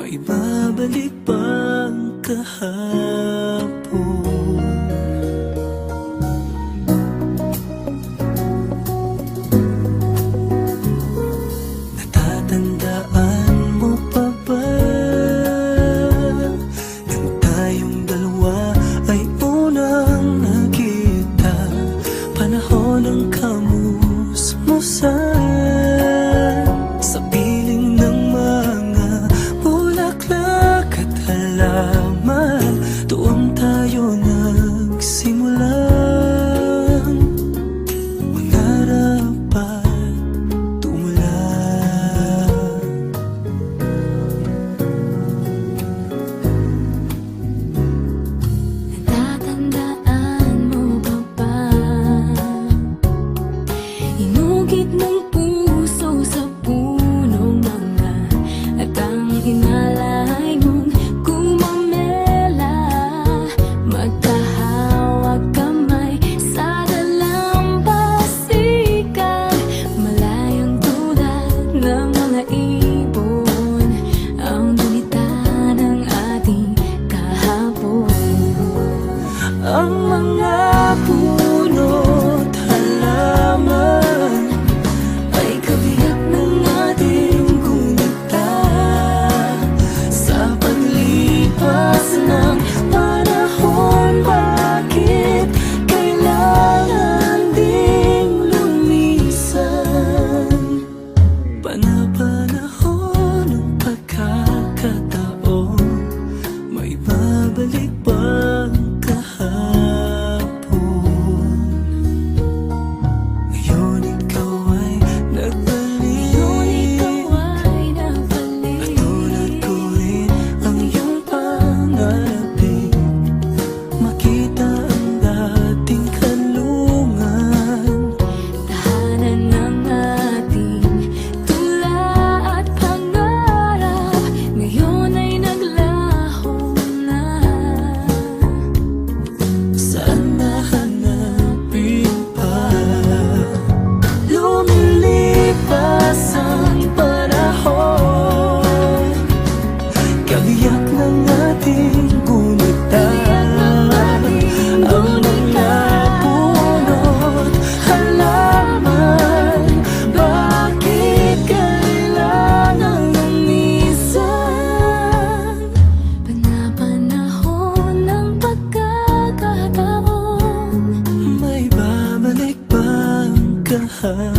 Maibabalik bang kahapon? Natatandaan mo pa ba nang tayong dalawa ay unang nakita? Panahon ng kamusmusan sa piling ng mga bulaklak at halaman. Doon tayo nagsimulang mangarap at tumulad. Natatandaan mo ba ba? Inugit ng puso sa punong mangga at ang inalay mong gumamela. Magkahawak kamay sa dalampasigan, malayang tulad ng mga ibon ang gunita ng ating kahapon. Ang mga puno't halaman ay kabiyak ng ating gunita. Sa paglipas ng panahon, bakit kailangan ding lumisan? Panapanahon ng pagkakataon, may babalik bang kahapon? Ngayon ikaw ay nagbalik, at tulad ko rin ang iyong pangarapin. Makita ang dating kanlungan, Tahanan ng ating tula at pangarap, ngayon ay naglaho na. saan nahanapin pa? Lumilipas ang panahon, kabiyak ng ating gunita. Ang mga puno't halaman, bakit kailangan lumisan? Panapanahon ng pagkakataon, May babalik bang kahapon?